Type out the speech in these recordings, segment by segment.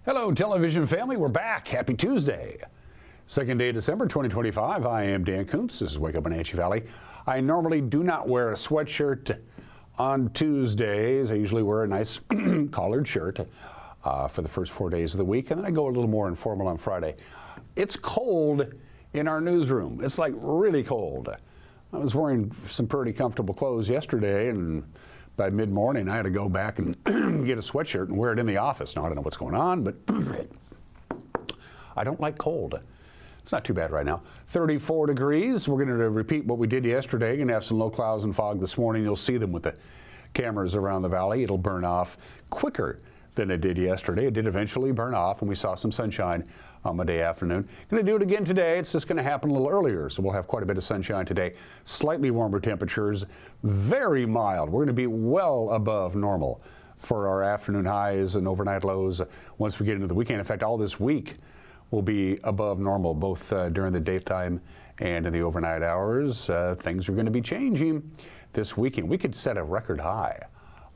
Hello, television family. We're back. Happy Tuesday. Second day of December 2025. I am Dan Kuntz. This is Wake Up Wenatchee Valley. I normally do not wear a sweatshirt on Tuesdays. I usually wear a nice collared shirt for the first 4 days of the week, and then I go a little more informal on Friday. It's cold in our newsroom. It's like really cold. I was wearing some pretty comfortable clothes yesterday, and by mid-morning I had to go back and get a sweatshirt and wear it in the office. Now I don't know what's going on, but I don't like cold. It's not too bad right now. 34 degrees. We're going to repeat what we did yesterday. Going to have some low clouds and fog this morning. You'll see them with the cameras around the valley. It'll burn off quicker than it did yesterday. It did eventually burn off, and we saw some sunshine on Monday afternoon. Going to do it again today. It's just going to happen a little earlier, so we'll have quite a bit of sunshine today. Slightly warmer temperatures, very mild. We're going to be well above normal for our afternoon highs and overnight lows once we get into the weekend. In fact, all this week will be above normal, both during the daytime and in the overnight hours. Things are going to be changing this weekend. We could set a record high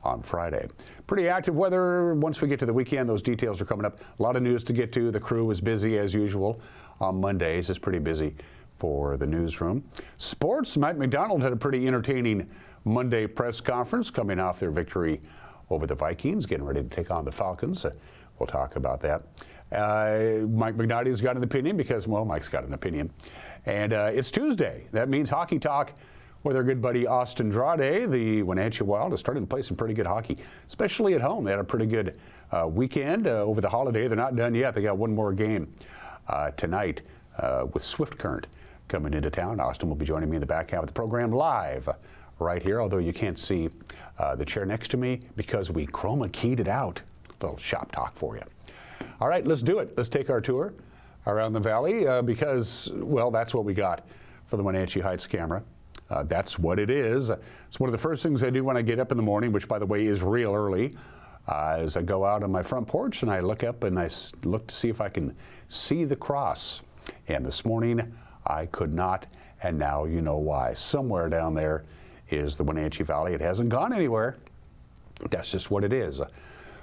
on Friday. Pretty active weather once we get to the weekend. Those details are coming up. A lot of news to get to. The crew is busy as usual on Mondays. It's pretty busy for the newsroom. Sports, Mike McDonald had a pretty entertaining Monday press conference coming off their victory over the Vikings, getting ready to take on the Falcons. We'll talk about that. Mike McNally's got an opinion because, well, Mike's got an opinion. And it's Tuesday. That means hockey talk with our good buddy Austin Draude. The Wenatchee Wild is starting to play some pretty good hockey, especially at home. They had a pretty good weekend over the holiday. They're not done yet. They got one more game tonight with Swift Current coming into town. Austin will be joining me in the back half of the program live right here, although you can't see the chair next to me because we chroma keyed it out. A little shop talk for you. All right, let's do it. Let's take our tour around the valley because, well, that's what we got for the Wenatchee Heights camera. That's what it is. It's one of the first things I do when I get up in the morning, which, by the way, is real early, is I go out on my front porch and I look up and I look to see if I can see the cross. And this morning I could not, and now you know why. Somewhere down there is the Wenatchee Valley. It hasn't gone anywhere. That's just what it is.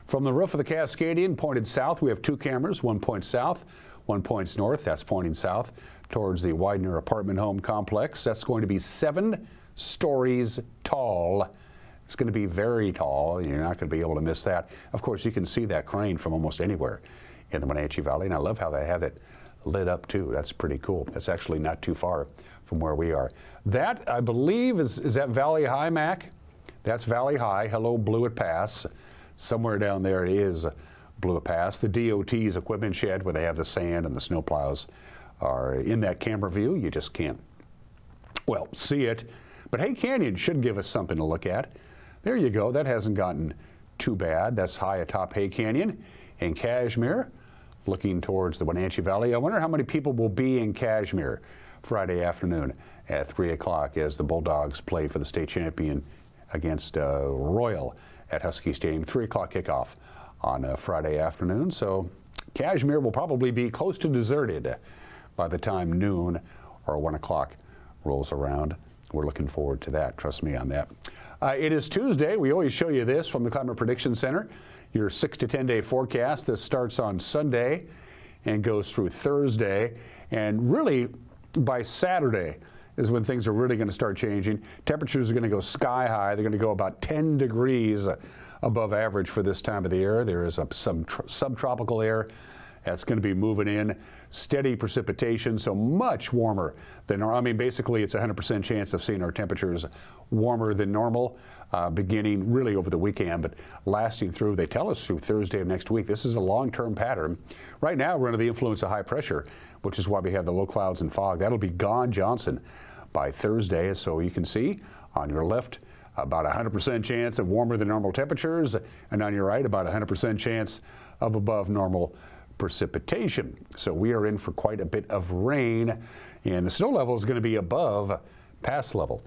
From the roof of the Cascadian, pointed south, we have two cameras. One points south, one points north. That's pointing south towards the Widener apartment home complex. That's going to be 7 stories tall. It's going to be very tall. You're not going to be able to miss that. Of course, you can see that crane from almost anywhere in the Wenatchee Valley, and I love how they have it lit up too. That's pretty cool. That's actually not too far from where we are. That, I believe, is that Valley High, Mac? That's Valley High. Hello, Blewett Pass. Somewhere down there is Blewett Pass. The DOT's equipment shed where they have the sand and the snow plows are in that camera view. You just can't, well, see it. But Hay Canyon should give us something to look at. There you go. That hasn't gotten too bad. That's high atop Hay Canyon in Cashmere, looking towards the Wenatchee Valley. I wonder how many people will be in Cashmere Friday afternoon at 3 o'clock as the Bulldogs play for the state champion against Royal at Husky Stadium. 3 o'clock kickoff on Friday afternoon. So Cashmere will probably be close to deserted by the time noon or 1 o'clock rolls around. We're looking forward to that. Trust me on that. It is Tuesday. We always show you this from the Climate Prediction Center. Your 6 to 10 day forecast. This starts on Sunday and goes through Thursday. And really, by Saturday is when things are really going to start changing. Temperatures are going to go sky high. They're going to go about 10 degrees above average for this time of the year. There is some subtropical air that's going to be moving in. Steady precipitation, so much warmer than normal. I mean, basically, it's a 100% chance of seeing our temperatures warmer than normal, beginning really over the weekend, but lasting through, they tell us, through Thursday of next week. This is a long-term pattern. Right now, we're under the influence of high pressure, which is why we have the low clouds and fog. That'll be gone, Johnson, by Thursday. So you can see on your left, about 100% chance of warmer than normal temperatures, and on your right, about 100% chance of above normal precipitation. So we are in for quite a bit of rain, and the snow level is going to be above pass level.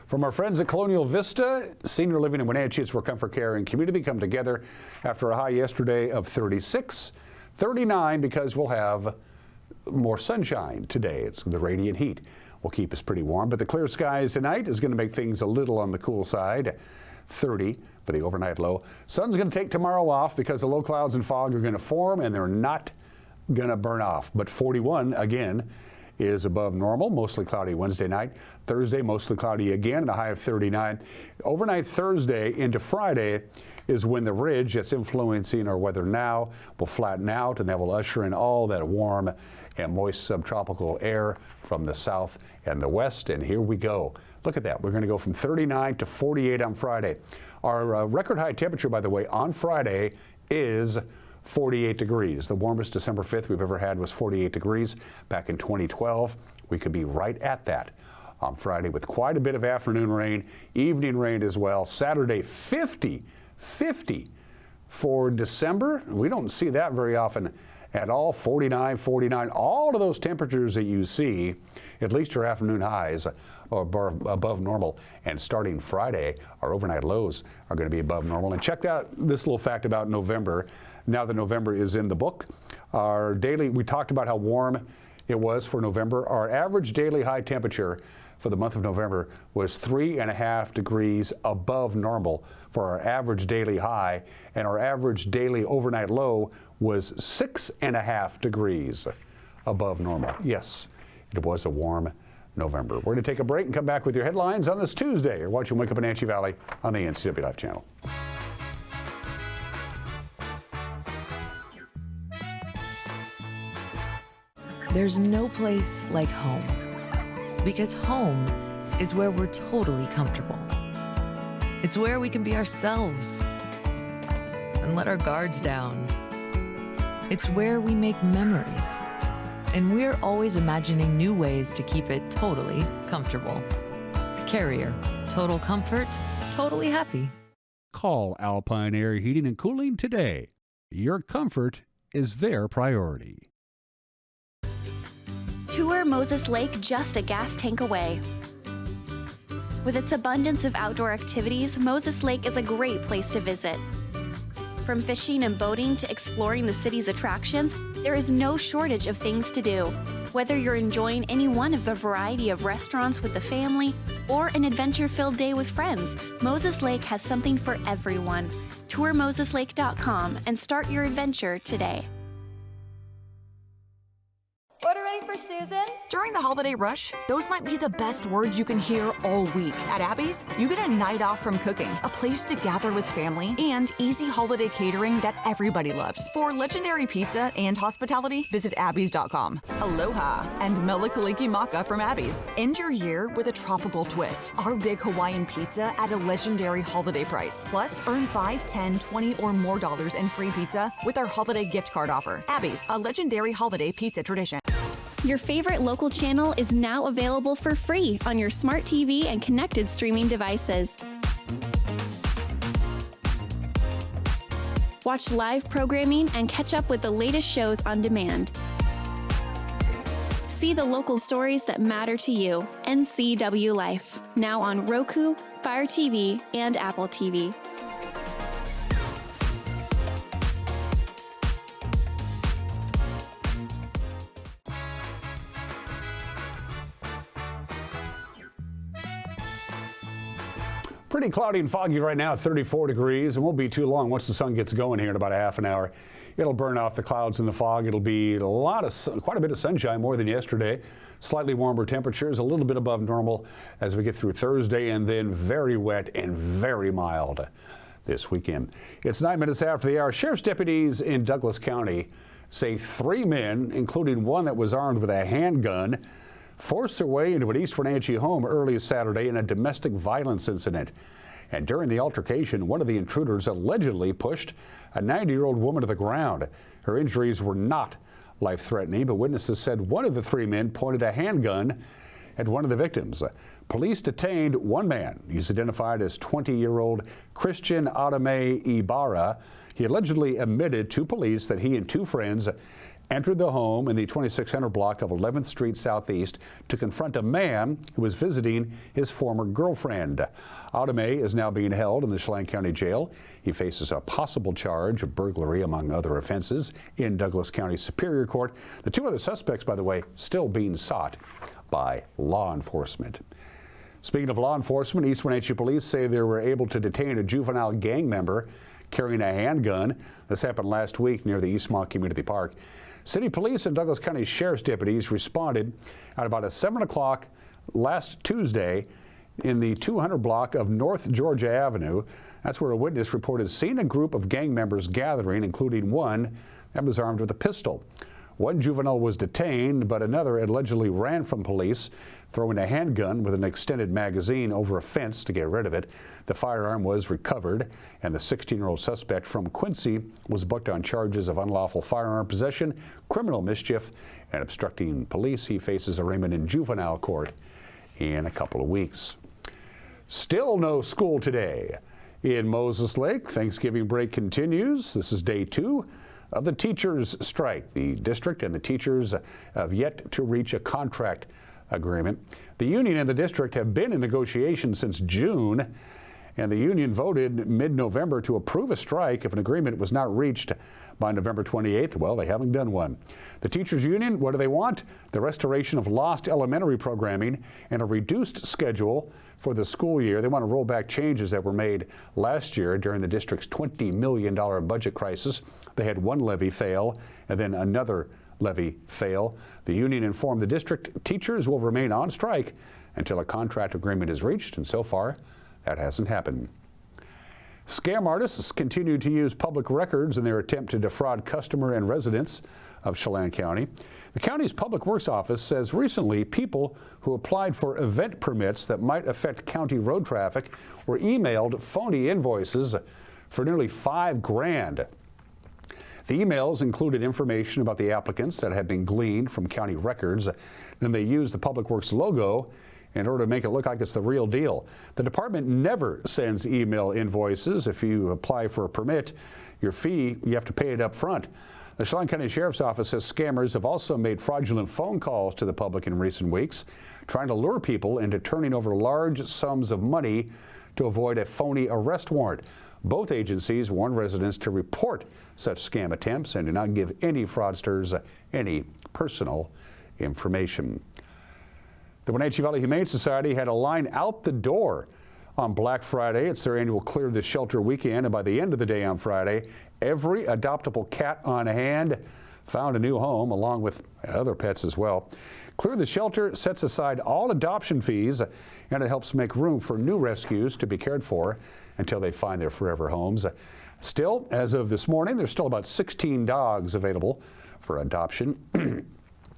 From our friends at Colonial Vista, senior living in Wenatchee, it's where comfort, care, and community come together after a high yesterday of 36, 39 because we'll have more sunshine today. It's the radiant heat will keep us pretty warm, but the clear skies tonight is going to make things a little on the cool side. 30 for the overnight low. Sun's going to take tomorrow off because the low clouds and fog are going to form and they're not going to burn off. But 41 again is above normal. Mostly cloudy Wednesday night. Thursday mostly cloudy again and a high of 39. Overnight Thursday into Friday is when the ridge that's influencing our weather now will flatten out, and that will usher in all that warm and moist subtropical air from the south and the west. And here we go. Look at that. We're going to go from 39 to 48 on Friday. Our record high temperature, by the way, on Friday is 48 degrees. The warmest December 5th we've ever had was 48 degrees back in 2012. We could be right at that on Friday with quite a bit of afternoon rain, evening rain as well. Saturday, 50 for December. We don't see that very often at all. 49, 49, all of those temperatures that you see, at least your afternoon highs are above normal. And starting Friday, our overnight lows are going to be above normal. And check out this little fact about November. Now that November is in the book, our daily, we talked about how warm it was for November. Our average daily high temperature for the month of November was 3.5 degrees above normal for our average daily high, and our average daily overnight low was 6.5 degrees above normal. Yes, it was a warm November. We're going to take a break and come back with your headlines on this Tuesday. You're watching Wake Up Wenatchee Valley on the NCW Live channel. There's no place like home, because home is where we're totally comfortable. It's where we can be ourselves and let our guards down. It's where we make memories, and we're always imagining new ways to keep it totally comfortable. Carrier, total comfort, totally happy. Call Alpine Air Heating and Cooling today. Your comfort is their priority. Tour Moses Lake just a gas tank away. With its abundance of outdoor activities, Moses Lake is a great place to visit. From fishing and boating to exploring the city's attractions, there is no shortage of things to do. Whether you're enjoying any one of the variety of restaurants with the family or an adventure-filled day with friends, Moses Lake has something for everyone. Tour moseslake.com and start your adventure today. Order ready for Susan? During the holiday rush, those might be the best words you can hear all week. At Abby's, you get a night off from cooking, a place to gather with family, and easy holiday catering that everybody loves. For legendary pizza and hospitality, visit Abby's.com. Aloha and Melikaliki Maka from Abby's. End your year with a tropical twist. Our big Hawaiian pizza at a legendary holiday price. Plus, earn $5, $10, $20 or more in free pizza with our holiday gift card offer. Abby's, a legendary holiday pizza tradition. Your favorite local channel is now available for free on your smart TV and connected streaming devices. Watch live programming and catch up with the latest shows on demand. See the local stories that matter to you. NCW Life, now on Roku, Fire TV, and Apple TV. Pretty cloudy and foggy right now at 34 degrees. It won't be too long once the sun gets going here in about a half an hour. It'll burn off the clouds and the fog. It'll be quite a bit of sunshine, more than yesterday. Slightly warmer temperatures, a little bit above normal as we get through Thursday, and then very wet and very mild this weekend. It's 9 minutes after the hour. Sheriff's deputies in Douglas County say 3 men, including one that was armed with a handgun, forced their way into an East Wenatchee home early Saturday in a domestic violence incident. And during the altercation, one of the intruders allegedly pushed a 90-year-old woman to the ground. Her injuries were not life-threatening, but witnesses said one of the 3 men pointed a handgun at one of the victims. Police detained one man. He's identified as 20-year-old Christian Adame Ibarra. He allegedly admitted to police that he and 2 friends entered the home in the 2600 block of 11th Street Southeast to confront a man who was visiting his former girlfriend. Adame is now being held in the Chelan County Jail. He faces a possible charge of burglary, among other offenses, in Douglas County Superior Court. The 2 other suspects, by the way, still being sought by law enforcement. Speaking of law enforcement, East Wenatchee police say they were able to detain a juvenile gang member carrying a handgun. This happened last week near the Eastmont Community Park. City police and Douglas County Sheriff's deputies responded at about 7 o'clock last Tuesday in the 200 block of North Georgia Avenue. That's where a witness reported seeing a group of gang members gathering, including one that was armed with a pistol. One juvenile was detained, but another allegedly ran from police, throwing a handgun with an extended magazine over a fence to get rid of it. The firearm was recovered, and the 16-year-old suspect from Quincy was booked on charges of unlawful firearm possession, criminal mischief, and obstructing police. He faces arraignment in juvenile court in a couple of weeks. Still no school today. In Moses Lake, Thanksgiving break continues. This is day 2 of the teachers' strike. The district and the teachers have yet to reach a contract agreement. The union and the district have been in negotiations since June, and the union voted mid-November to approve a strike if an agreement was not reached by November 28th. Well, they haven't done one. The teachers union, what do they want? The restoration of lost elementary programming and a reduced schedule for the school year. They want to roll back changes that were made last year during the district's $20 million budget crisis. They had one levy fail and then another levy fail. The union informed the district teachers will remain on strike until a contract agreement is reached, and so far that hasn't happened. Scam artists continue to use public records in their attempt to defraud customer and residents of Chelan County. The county's Public Works Office says recently people who applied for event permits that might affect county road traffic were emailed phony invoices for nearly $5 grand. The emails included information about the applicants that had been gleaned from county records. Then they used the Public Works logo in order to make it look like it's the real deal. The department never sends email invoices. If you apply for a permit, your fee, you have to pay it up front. The Chelan County Sheriff's Office says scammers have also made fraudulent phone calls to the public in recent weeks, trying to lure people into turning over large sums of money to avoid a phony arrest warrant. Both agencies warn residents to report such scam attempts and do not give any fraudsters any personal information. The Wenatchee Valley Humane Society had a line out the door on Black Friday. It's their annual Clear the Shelter weekend, and by the end of the day on Friday, every adoptable cat on hand found a new home, along with other pets as well. Clear the Shelter sets aside all adoption fees, and it helps make room for new rescues to be cared for until they find their forever homes. Still, as of this morning, there's still about 16 dogs available for adoption,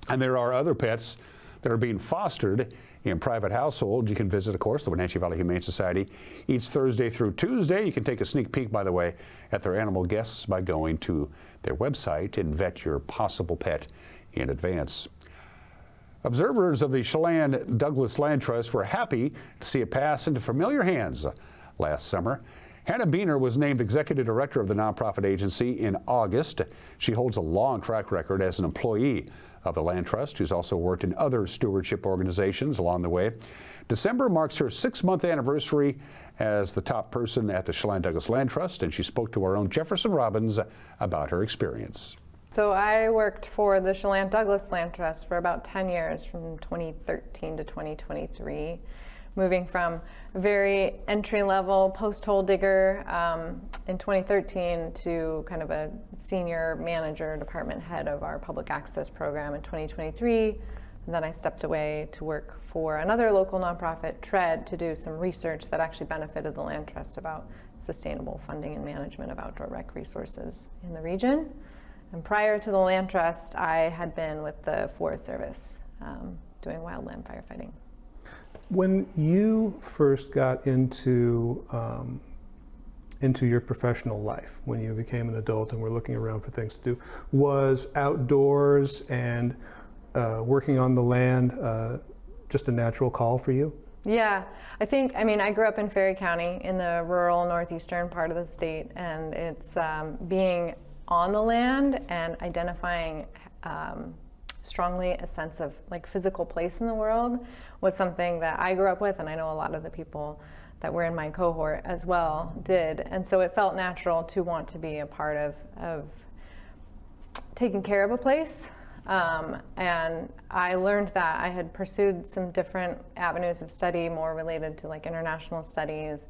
and there are other pets that are being fostered in private households. You can visit, of course, the Wenatchee Valley Humane Society each Thursday through Tuesday. You can take a sneak peek, by the way, at their animal guests by going to their website and vet your possible pet in advance. Observers of the Chelan Douglas Land Trust were happy to see it pass into familiar hands last summer. Hannah Beener was named executive director of the nonprofit agency in August. She holds a long track record as an employee of the Land Trust, who's also worked in other stewardship organizations along the way. December marks her 6-month anniversary as the top person at the Chelan Douglas Land Trust, and she spoke to our own Jefferson Robbins about her experience. So I worked for the Chelan Douglas Land Trust for about 10 years, from 2013 to 2023. Moving from very entry-level post-hole digger in 2013 to kind of a senior manager, department head of our public access program in 2023. And then I stepped away to work for another local nonprofit, TREAD, to do some research that actually benefited the Land Trust about sustainable funding and management of outdoor rec resources in the region. And prior to the Land Trust, I had been with the Forest Service doing wildland firefighting. When you first got into your professional life, when you became an adult and were looking around for things to do, was outdoors and working on the land just a natural call for you? Yeah, I grew up in Ferry County in the rural northeastern part of the state, and it's being on the land and identifying strongly a sense of physical place in the world was something that I grew up with, and I know a lot of the people that were in my cohort as well did. And so it felt natural to want to be a part of taking care of a place And I learned that I had pursued some different avenues of study, more related to like international studies.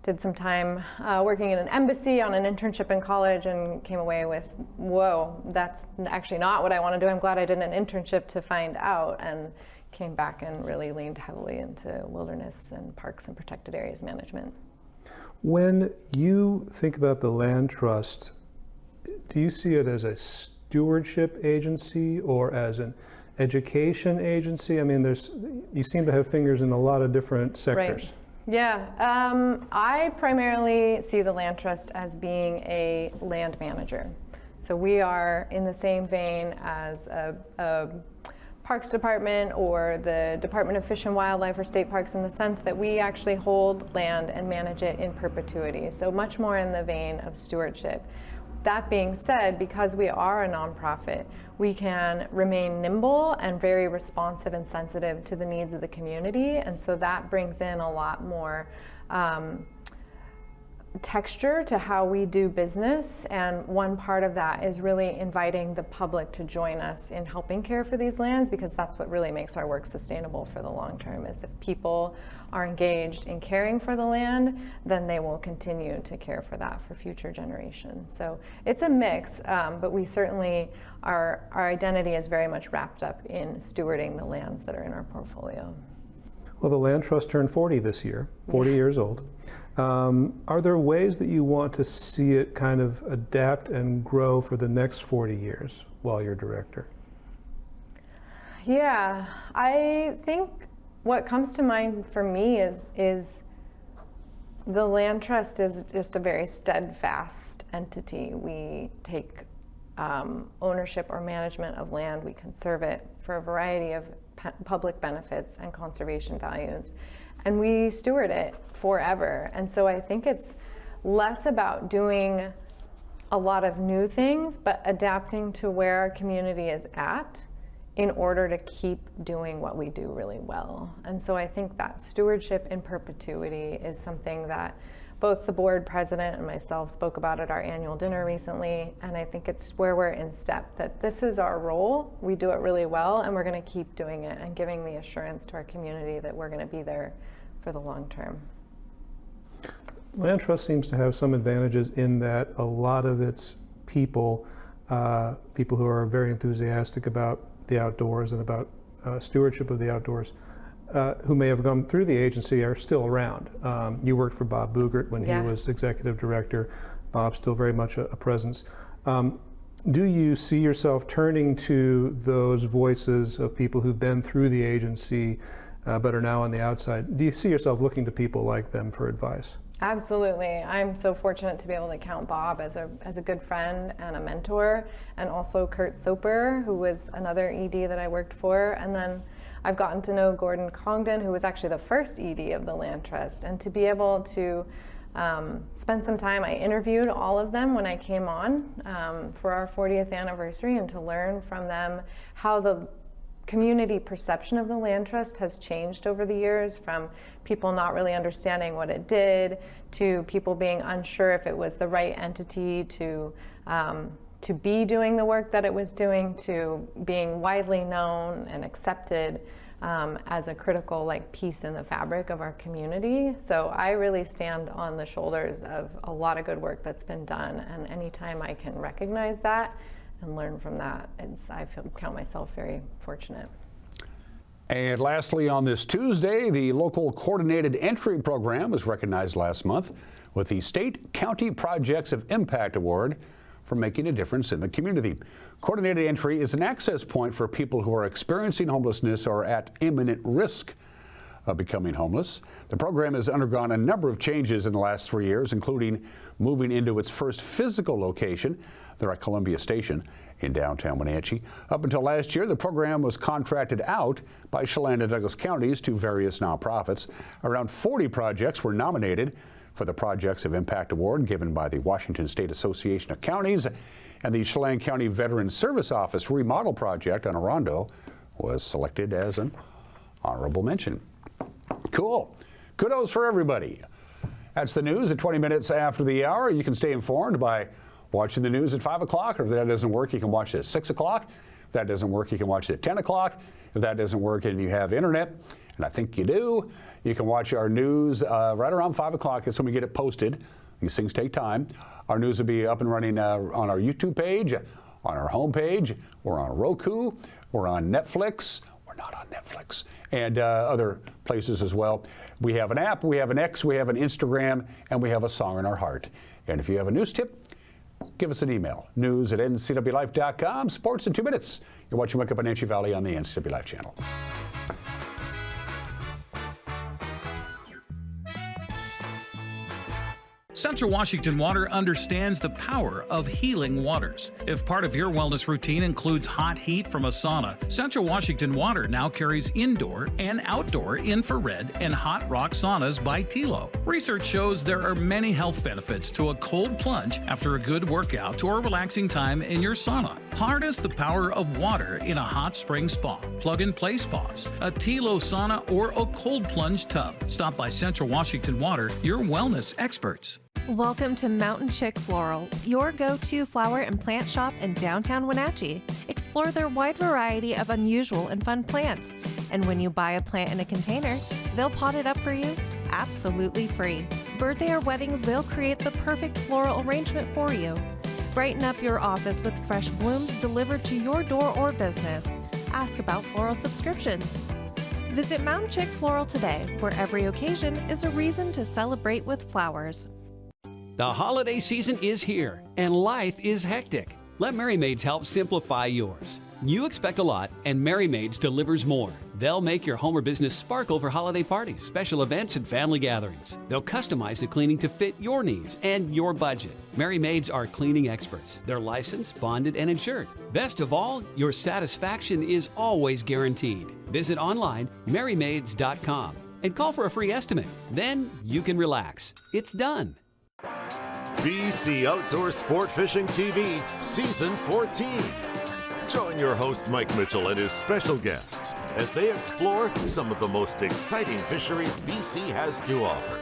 Did some time working in an embassy on an internship in college, and came away with, whoa, that's actually not what I want to do. I'm glad I did an internship to find out, and came back and really leaned heavily into wilderness and parks and protected areas management. When you think about the Land Trust, do you see it as a stewardship agency or as an education agency? I mean, you seem to have fingers in a lot of different sectors. Right. Yeah, I primarily see the Land Trust as being a land manager. So we are in the same vein as a Parks Department or the Department of Fish and Wildlife or state parks, in the sense that we actually hold land and manage it in perpetuity. So much more in the vein of stewardship. That being said, because we are a nonprofit, we can remain nimble and very responsive and sensitive to the needs of the community. And so that brings in a lot more texture to how we do business. And one part of that is really inviting the public to join us in helping care for these lands, because that's what really makes our work sustainable for the long term. Is if people are engaged in caring for the land, then they will continue to care for that for future generations. So it's a mix, but we certainly, our identity is very much wrapped up in stewarding the lands that are in our portfolio. Well, the Land Trust turned 40 this year, 40 years old. Are there ways that you want to see it kind of adapt and grow for the next 40 years while you're director? Yeah, I think what comes to mind for me is the Land Trust is just a very steadfast entity. We take ownership or management of land, we conserve it for a variety of public benefits and conservation values, and we steward it forever. And so I think it's less about doing a lot of new things, but adapting to where our community is at in order to keep doing what we do really well. And so I think that stewardship in perpetuity is something that both the board president and myself spoke about at our annual dinner recently, and I think it's where we're in step, that this is our role, we do it really well, and we're going to keep doing it and giving the assurance to our community that we're going to be there for the long term. Land Trust seems to have some advantages in that a lot of its people who are very enthusiastic about the outdoors and about stewardship of the outdoors, who may have gone through the agency, are still around. You worked for Bob Boogert when he was executive director. Bob's still very much a presence. Do you see yourself turning to those voices of people who've been through the agency but are now on the outside? Do you see yourself looking to people like them for advice? Absolutely. I'm so fortunate to be able to count Bob as a good friend and a mentor, and also Kurt Soper, who was another ED that I worked for. And then I've gotten to know Gordon Congdon, who was actually the first ED of the Land Trust. And to be able to spend some time, I interviewed all of them when I came on for our 40th anniversary, and to learn from them how the community perception of the Land Trust has changed over the years, from people not really understanding what it did, to people being unsure if it was the right entity to be doing the work that it was doing, to being widely known and accepted as a critical piece in the fabric of our community. So I really stand on the shoulders of a lot of good work that's been done, and anytime I can recognize that and learn from that, I count myself very fortunate. And lastly, on this Tuesday, the local coordinated entry program was recognized last month with the State County Projects of Impact Award for making a difference in the community. Coordinated entry is an access point for people who are experiencing homelessness or at imminent risk of becoming homeless. The program has undergone a number of changes in the last 3 years, including moving into its first physical location there at Columbia Station in downtown Wenatchee. Up until last year, the program was contracted out by Chelan and Douglas counties to various nonprofits. Around 40 projects were nominated for the Projects of Impact Award given by the Washington State Association of Counties, and the Chelan County Veterans Service Office remodel project on Orondo was selected as an honorable mention. Cool. Kudos for everybody. That's the news at 20 minutes after the hour. You can stay informed by watching the news at 5 o'clock, or if that doesn't work, you can watch it at 6 o'clock. If that doesn't work, you can watch it at 10 o'clock. If that doesn't work and you have internet, and I think you do, you can watch our news right around 5 o'clock. That's when we get it posted. These things take time. Our news will be up and running on our YouTube page, on our homepage. We're on Roku. We're on Netflix. We're not on Netflix. And other places as well. We have an app, we have an X, we have an Instagram, and we have a song in our heart. And if you have a news tip, give us an email. news@ncwlife.com. Sports in 2 minutes. You're watching Wake Up Wenatchee Valley on the NCW Life channel. Central Washington Water understands the power of healing waters. If part of your wellness routine includes hot heat from a sauna, Central Washington Water now carries indoor and outdoor infrared and hot rock saunas by Tilo. Research shows there are many health benefits to a cold plunge after a good workout or relaxing time in your sauna. Harness the power of water in a hot spring spa, plug-and-play spas, a Tilo sauna, or a cold plunge tub. Stop by Central Washington Water, your wellness experts. Welcome to Mountain Chick Floral, your go-to flower and plant shop in downtown Wenatchee. Explore their wide variety of unusual and fun plants. And when you buy a plant in a container, they'll pot it up for you absolutely free. Birthday or weddings, they'll create the perfect floral arrangement for you. Brighten up your office with fresh blooms delivered to your door or business. Ask about floral subscriptions. Visit Mountain Chick Floral today, where every occasion is a reason to celebrate with flowers. The holiday season is here, and life is hectic. Let Merry Maids help simplify yours. You expect a lot, and Merry Maids delivers more. They'll make your home or business sparkle for holiday parties, special events, and family gatherings. They'll customize the cleaning to fit your needs and your budget. Merry Maids are cleaning experts. They're licensed, bonded, and insured. Best of all, your satisfaction is always guaranteed. Visit online, merrymaids.com, and call for a free estimate. Then you can relax. It's done. BC Outdoor Sport Fishing TV, Season 14. Join your host Mike Mitchell and his special guests as they explore some of the most exciting fisheries BC has to offer.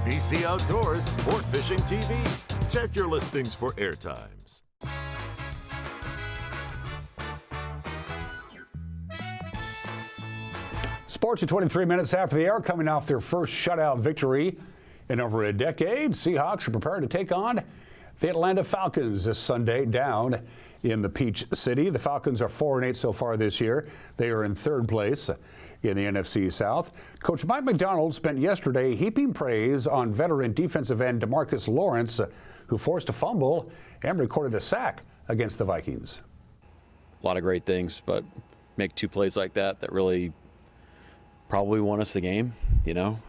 BC Outdoors Sport Fishing TV. Check your listings for airtimes. Sports at 23 minutes after the hour, coming off their first shutout victory in over a decade. Seahawks are prepared to take on the Atlanta Falcons this Sunday down in the Peach City. The Falcons are 4-8 so far this year. They are in third place in the NFC South. Coach Mike Macdonald spent yesterday heaping praise on veteran defensive end DeMarcus Lawrence, who forced a fumble and recorded a sack against the Vikings. A lot of great things, but make two plays like that really probably won us the game. You know,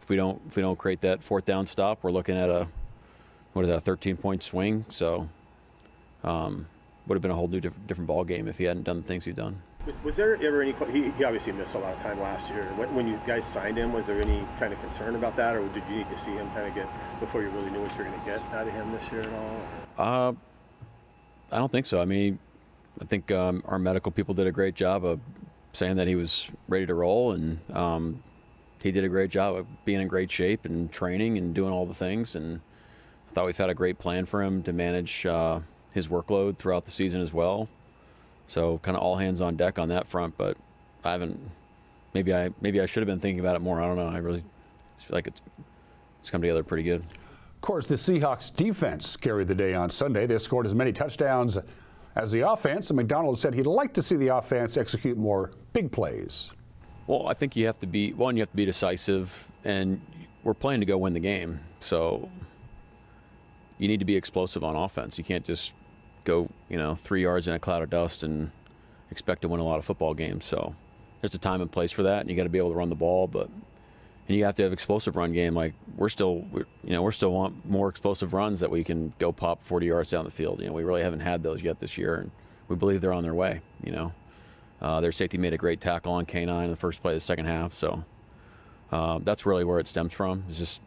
if we don't create that fourth down stop, we're looking at a 13-point swing. So would have been a whole new different ball game if he hadn't done the things he'd done. Was there ever any? He obviously missed a lot of time last year. When you guys signed him, was there any kind of concern about that, or did you need to see him kind of get before you really knew what you were going to get out of him this year at all? I don't think so. I mean, I think our medical people did a great job of saying that he was ready to roll, and he did a great job of being in great shape and training and doing all the things. And I thought we've had a great plan for him to manage his workload throughout the season as well. So kind of all hands on deck on that front, but I haven't. Maybe I should have been thinking about it more. I don't know. I really feel like it's come together pretty good. Of course, the Seahawks defense carried the day on Sunday. They scored as many touchdowns as the offense, and McDonald said he'd like to see the offense execute more big plays. Well, I think you have to be decisive, and we're playing to go win the game. So you need to be explosive on offense. You can't just go 3 yards in a cloud of dust and expect to win a lot of football games. So there's a time and place for that, and you got to be able to run the ball, and you have to have explosive run game. Like we still want more explosive runs that we can go pop 40 yards down the field. We really haven't had those yet this year, and we believe they're on their way. Their safety made a great tackle on K9 in the first play of the second half. So that's really where it stems from. It's just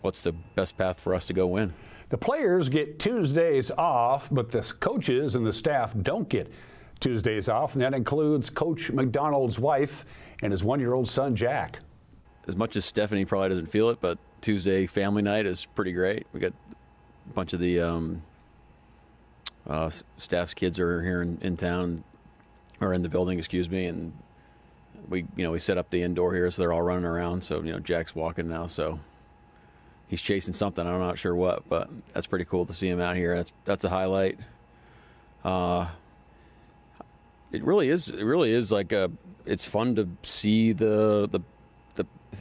what's the best path for us to go win. The players get Tuesdays off, but the coaches and the staff don't get Tuesdays off, and that includes Coach McDonald's wife and his 1-year-old son, Jack. As much as Stephanie probably doesn't feel it, but Tuesday family night is pretty great. We got a bunch of the staff's kids are here in town, or in the building, excuse me, and we set up the indoor here, so they're all running around. So Jack's walking now, so he's chasing something. I'm not sure what, but that's pretty cool to see him out here. That's a highlight. It really is like it's fun to see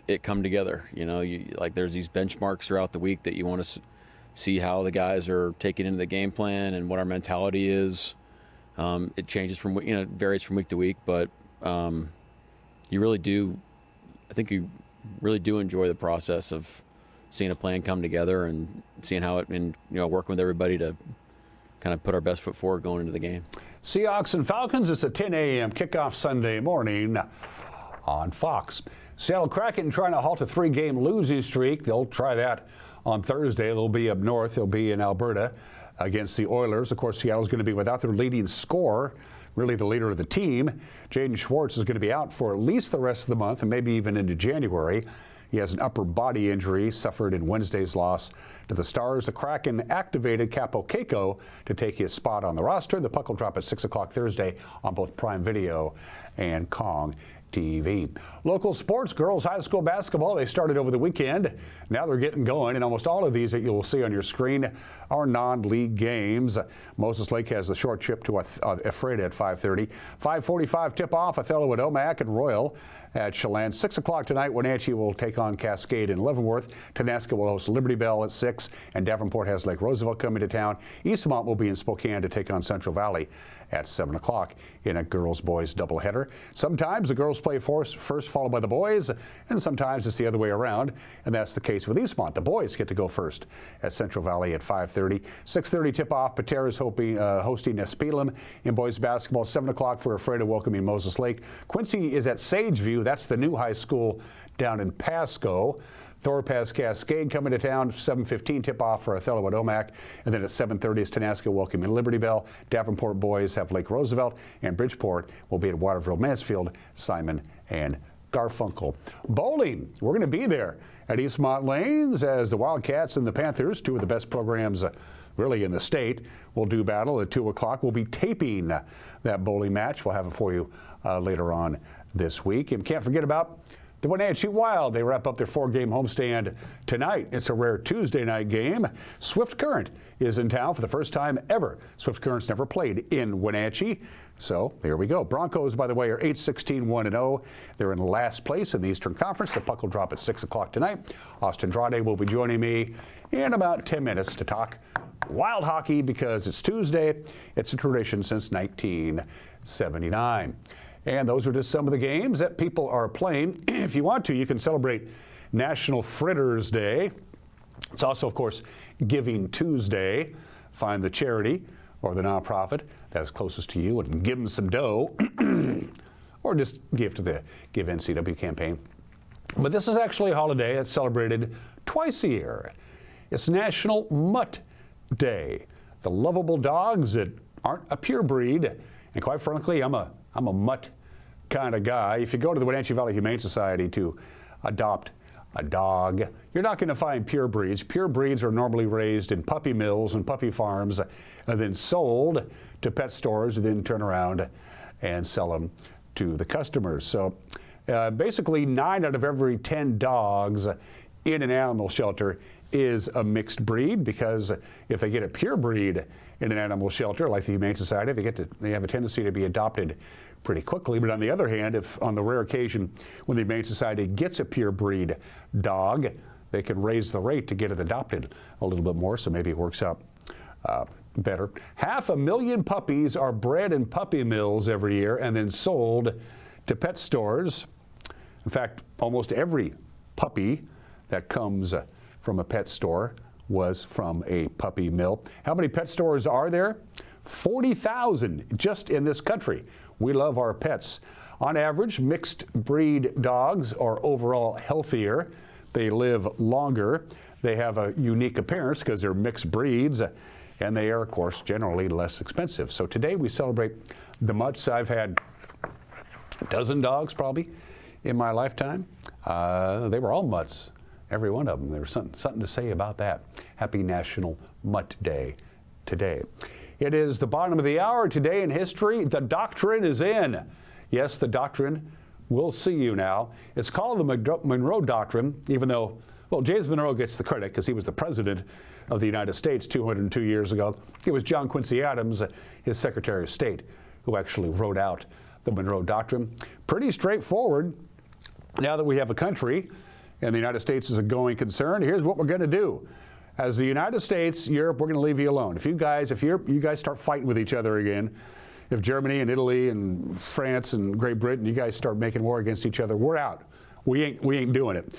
it come together. Like there's these benchmarks throughout the week that you want to see how the guys are taking into the game plan and what our mentality is. It changes from it varies from week to week, but you really do. I think you really do enjoy the process of seeing a plan come together and seeing how it, and working with everybody to kind of put our best foot forward going into the game. Seahawks and Falcons, it's a 10 a.m. kickoff Sunday morning on Fox. Seattle Kraken trying to halt a 3-game losing streak. They'll try that on Thursday. They'll be up north. They'll be in Alberta against the Oilers. Of course, Seattle's going to be without their leading scorer, really the leader of the team. Jaden Schwartz is going to be out for at least the rest of the month and maybe even into January. He has an upper body injury suffered in Wednesday's loss to the Stars. The Kraken activated Capo Keiko to take his spot on the roster. The puck will drop at 6 o'clock Thursday on both Prime Video and Kong TV. Local sports, girls high school basketball, they started over the weekend. Now they're getting going, and almost all of these that you'll see on your screen are non-league games. Moses Lake has the short trip to Ephrata at 5:30. 5:45 tip-off, Othello at Omak and Royal at Chelan. 6 o'clock tonight, Wenatchee will take on Cascade in Leavenworth. Tonasca will host Liberty Bell at 6, and Davenport has Lake Roosevelt coming to town. Eastmont will be in Spokane to take on Central Valley at 7 o'clock in a girls-boys doubleheader. Sometimes the girls play first, followed by the boys, and sometimes it's the other way around, and that's the case with Eastmont. The boys get to go first at Central Valley at 5:30. 6:30 tip-off, Paterra's hosting Espelum in boys basketball. 7 o'clock for Ephrata welcoming Moses Lake. Quincy is at Sageview. That's the new high school down in Pasco. Thorpe has Cascade coming to town. 7:15 tip-off for Othello at Omak. And then at 7:30 is Tonasca welcoming Liberty Bell. Davenport boys have Lake Roosevelt. And Bridgeport will be at Waterville, Mansfield, Simon, and Garfunkel. Bowling, we're going to be there at Eastmont Lanes as the Wildcats and the Panthers, two of the best programs really in the state, will do battle at 2 o'clock. We'll be taping that bowling match. We'll have it for you later on this week. And can't forget about the Wenatchee Wild. They wrap up their 4-game homestand tonight. It's a rare Tuesday night game. Swift Current is in town for the first time ever. Swift Current's never played in Wenatchee. So there we go. Broncos, by the way, are 8-16-1-0. They're in last place in the Eastern Conference. The puck will drop at 6 o'clock tonight. Austin Draude will be joining me in about 10 minutes to talk Wild hockey because it's Tuesday. It's a tradition since 1979. And those are just some of the games that people are playing. If you want to, you can celebrate National Fritters Day. It's also, of course, Giving Tuesday. Find the charity or the nonprofit that is closest to you and give them some dough. Or just give to the Give NCW campaign. But this is actually a holiday that's celebrated twice a year. It's National Mutt Day. The lovable dogs that aren't a pure breed. And quite frankly, I'm a mutt kind of guy. If you go to the Wenatchee Valley Humane Society to adopt a dog, you're not going to find pure breeds. Pure breeds are normally raised in puppy mills and puppy farms and then sold to pet stores and then turn around and sell them to the customers. So basically 9 out of every 10 dogs in an animal shelter is a mixed breed, because if they get a pure breed in an animal shelter like the Humane Society, they have a tendency to be adopted pretty quickly. But on the other hand, if on the rare occasion when the Humane Society gets a pure breed dog, they can raise the rate to get it adopted a little bit more, so maybe it works out better. 500,000 puppies are bred in puppy mills every year and then sold to pet stores. In fact, almost every puppy that comes from a pet store was from a puppy mill. How many pet stores are there? 40,000 just in this country. We love our pets. On average, mixed breed dogs are overall healthier. They live longer. They have a unique appearance because they're mixed breeds, and they are, of course, generally less expensive. So today we celebrate The mutts, I've had a dozen dogs probably in my lifetime. They were all mutts, every one of them. There was something to say about that. Happy National Mutt Day today. It is the bottom of the hour today in history. The doctrine is in. Yes, the doctrine. We'll see you now. It's called the Monroe Doctrine, even though, well, James Monroe gets the credit because he was the president of the United States 202 years ago. It was John Quincy Adams, his Secretary of State, who actually wrote out the Monroe Doctrine. Pretty straightforward. Now that we have a country and the United States is a going concern, here's what we're going to do. As the United States, Europe, we're going to leave you alone. If you guys start fighting with each other again, if Germany and Italy and France and Great Britain, you guys start making war against each other, we're out. We ain't doing it.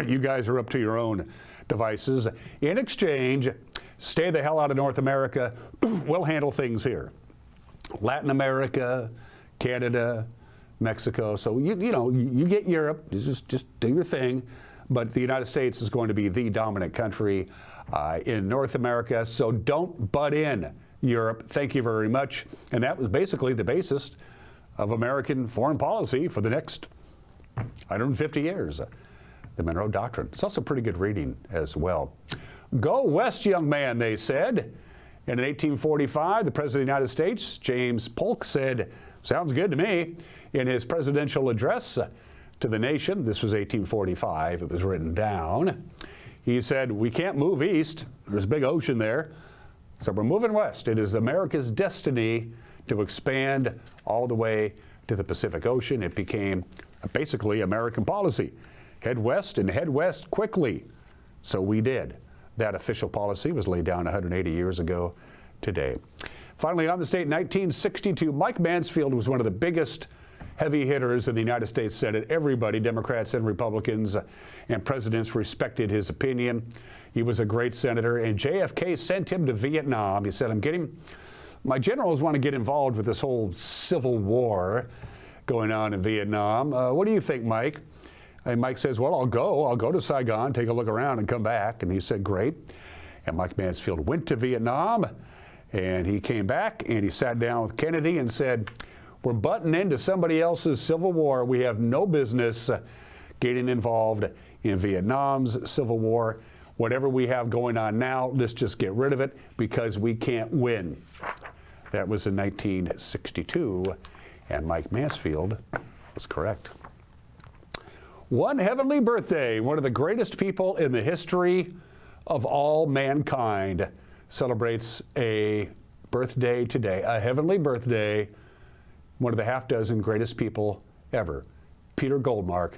You guys are up to your own devices. In exchange, stay the hell out of North America. We'll handle things here. Latin America, Canada, Mexico. So you get Europe. Just do your thing. But the United States is going to be the dominant country in North America. So don't butt in, Europe. Thank you very much. And that was basically the basis of American foreign policy for the next 150 years. The Monroe Doctrine. It's also pretty good reading as well. Go west, young man, they said. And in 1845, the President of the United States, James Polk, said, sounds good to me, in his presidential address to the nation. This was 1845. It was written down. He said, we can't move east. There's a big ocean there. So we're moving west. It is America's destiny to expand all the way to the Pacific Ocean. It became basically American policy. Head west and head west quickly. So we did. That official policy was laid down 180 years ago today. Finally, on the state, 1962, Mike Mansfield was one of the biggest heavy hitters in the United States Senate. Everybody, Democrats and Republicans and presidents, respected his opinion. He was a great senator, and JFK sent him to Vietnam. He said, my generals want to get involved with this whole civil war going on in Vietnam. What do you think, Mike? And Mike says, well, I'll go to Saigon, take a look around and come back. And he said, great. And Mike Mansfield went to Vietnam, and he came back and he sat down with Kennedy and said, we're butting into somebody else's civil war. We have no business getting involved in Vietnam's civil war. Whatever we have going on now, let's just get rid of it because we can't win. That was in 1962, and Mike Mansfield was correct. One heavenly birthday, one of the greatest people in the history of all mankind, celebrates a birthday today, a heavenly birthday, one of the half dozen greatest people ever, Peter Goldmark,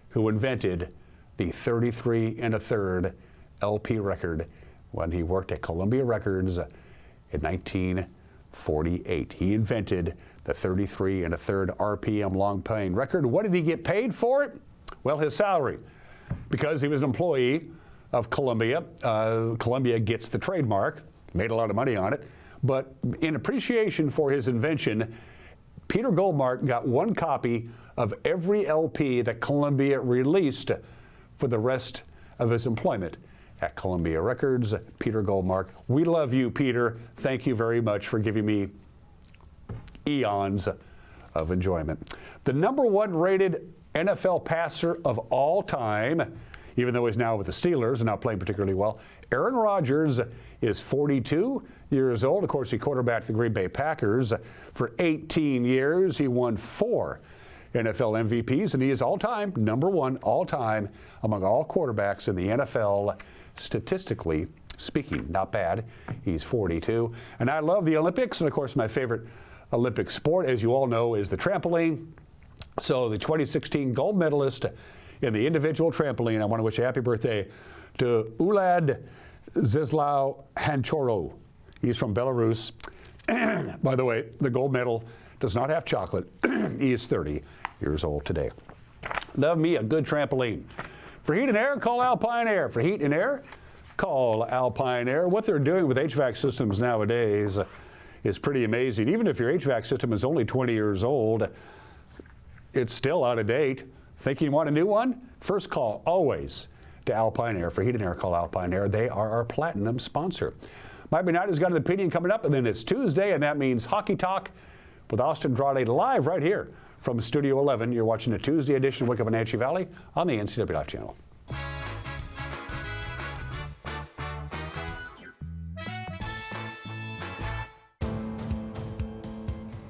who invented the 33 1/3 LP record when he worked at Columbia Records in 1948. He invented the 33 1/3 RPM long playing record. What did he get paid for it? Well, his salary, because he was an employee of Columbia. Columbia gets the trademark, made a lot of money on it, but in appreciation for his invention, Peter Goldmark got one copy of every LP that Columbia released for the rest of his employment at Columbia Records. Peter Goldmark, we love you, Peter. Thank you very much for giving me eons of enjoyment. The #1 rated NFL passer of all time, even though he's now with the Steelers and not playing particularly well, Aaron Rodgers is 42 years old. Of course, he quarterbacked the Green Bay Packers for 18 years. He won 4 NFL MVPs, and he is all-time, #1 all-time among all quarterbacks in the NFL, statistically speaking. Not bad. He's 42. And I love the Olympics, and of course, my favorite Olympic sport, as you all know, is the trampoline. So the 2016 gold medalist in the individual trampoline, I want to wish a happy birthday to Ulad Zizlau Hanchoro. He's from Belarus. By the way, the gold medal does not have chocolate. He is 30 years old today. Love me a good trampoline. For heat and air, call Alpine Air. For heat and air, call Alpine Air. What they're doing with HVAC systems nowadays is pretty amazing. Even if your HVAC system is only 20 years old, it's still out of date. Think you want a new one? First call always to Alpine Air. For heat and air, call Alpine Air. They are our platinum sponsor. Miami Night has got an opinion coming up, and then it's Tuesday, and that means Hockey Talk with Austin Draude live right here from Studio 11. You're watching a Tuesday edition of Wake Up Wenatchee Valley on the NCW Life channel.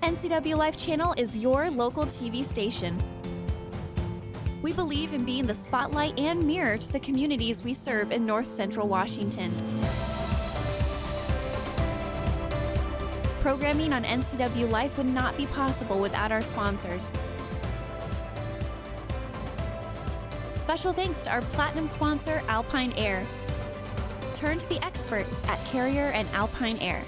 NCW Life Channel is your local TV station. We believe in being the spotlight and mirror to the communities we serve in North Central Washington. Programming on NCW Life would not be possible without our sponsors. Special thanks to our platinum sponsor, Alpine Air. Turn to the experts at Carrier and Alpine Air.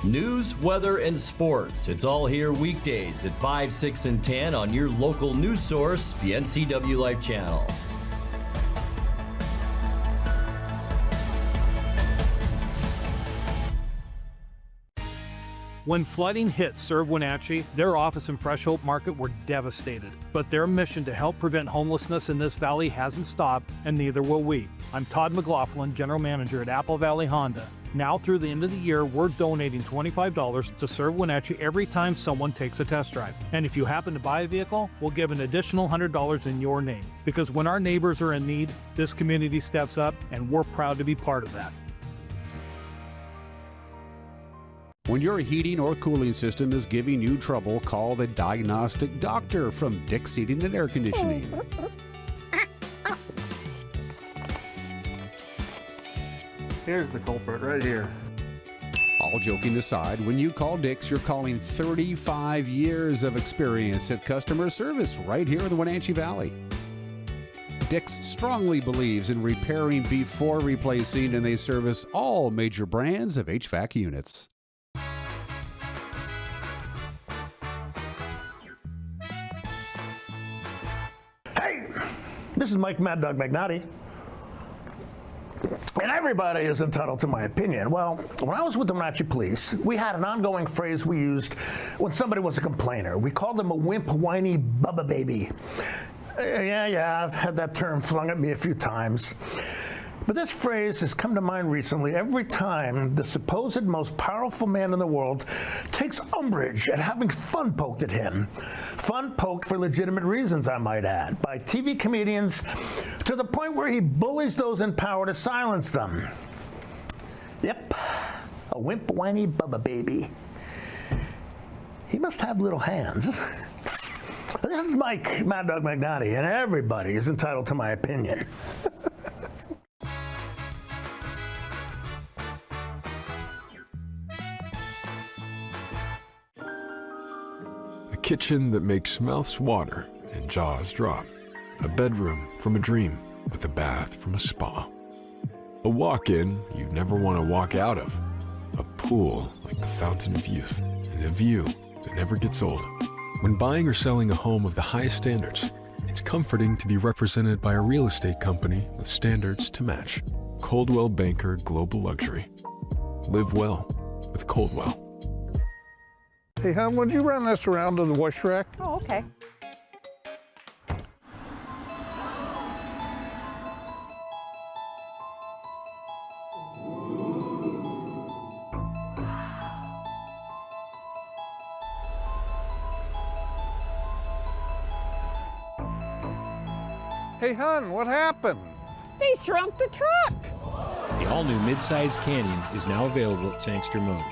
News, weather, and sports. It's all here weekdays at 5, 6, and 10 on your local news source, the NCW Life channel. When flooding hit Serve Wenatchee, their office in Fresh Hope Market were devastated. But their mission to help prevent homelessness in this valley hasn't stopped, and neither will we. I'm Todd McLaughlin, General Manager at Apple Valley Honda. Now through the end of the year, we're donating $25 to Serve Wenatchee every time someone takes a test drive. And if you happen to buy a vehicle, we'll give an additional $100 in your name. Because when our neighbors are in need, this community steps up, and we're proud to be part of that. When your heating or cooling system is giving you trouble, call the diagnostic doctor from Dick's Heating and Air Conditioning. Here's the culprit right here. All joking aside, when you call Dick's, you're calling 35 years of experience at customer service right here in the Wenatchee Valley. Dick's strongly believes in repairing before replacing, and they service all major brands of HVAC units. Hey, this is Mike Mad Dog Magnotti. And everybody is entitled to my opinion. Well, when I was with the Wenatchee Police, we had an ongoing phrase we used when somebody was a complainer. We called them a wimp, whiny bubba baby. Yeah, I've had that term flung at me a few times. But this phrase has come to mind recently every time the supposed most powerful man in the world takes umbrage at having fun poked at him. Fun poked for legitimate reasons, I might add, by TV comedians to the point where he bullies those in power to silence them. Yep, a wimp, whiny bubba baby. He must have little hands. This is Mike Mad Dog Magnotti, and everybody is entitled to my opinion. Kitchen that makes mouths water and jaws drop. A bedroom from a dream with a bath from a spa. A walk-in you'd never want to walk out of. A pool like the fountain of youth. And a view that never gets old. When buying or selling a home of the highest standards, it's comforting to be represented by a real estate company with standards to match. Coldwell Banker Global Luxury. Live well with Coldwell. Hey, hon, would you run this around to the wash rack? Oh, okay. Hey, hon, what happened? They shrunk the truck. The all-new mid-size Canyon is now available at Sangster Motors.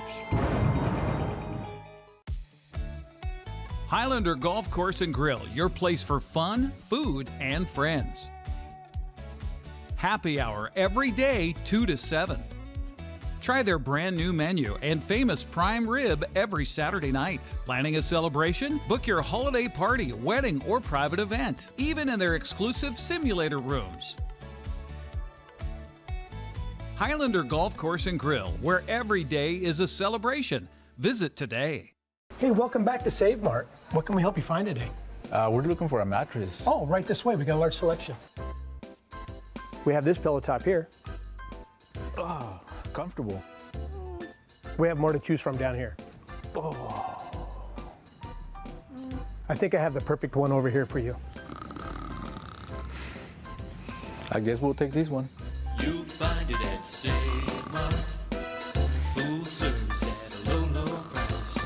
Highlander Golf Course and Grill, your place for fun, food, and friends. Happy hour every day, 2 to 7. Try their brand new menu and famous prime rib every Saturday night. Planning a celebration? Book your holiday party, wedding, or private event, even in their exclusive simulator rooms. Highlander Golf Course and Grill, where every day is a celebration. Visit today. Hey, welcome back to Save Mart. What can we help you find today? We're looking for a mattress. Oh, right this way. We got a large selection. We have this pillow top here. Oh, comfortable. We have more to choose from down here. Oh, I think I have the perfect one over here for you. I guess we'll take this one. You'll find it at Save Mart. Full service at a low, low price.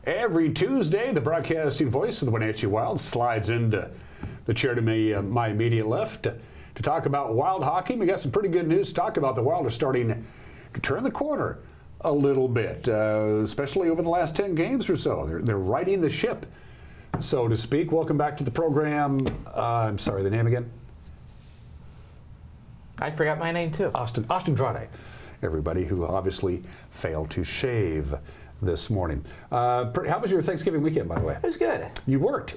Every Tuesday, the broadcasting voice of the Wenatchee Wild slides into the chair to my immediate left to talk about Wild hockey. We got some pretty good news to talk about. The Wild are starting to turn the corner a little bit, especially over the last 10 games or so. They're righting the ship, so to speak. Welcome back to the program. I'm sorry, the name again? I forgot my name too. Austin Draude. Everybody who obviously failed to shave this morning. How was your Thanksgiving weekend, by the way? It was good. You worked.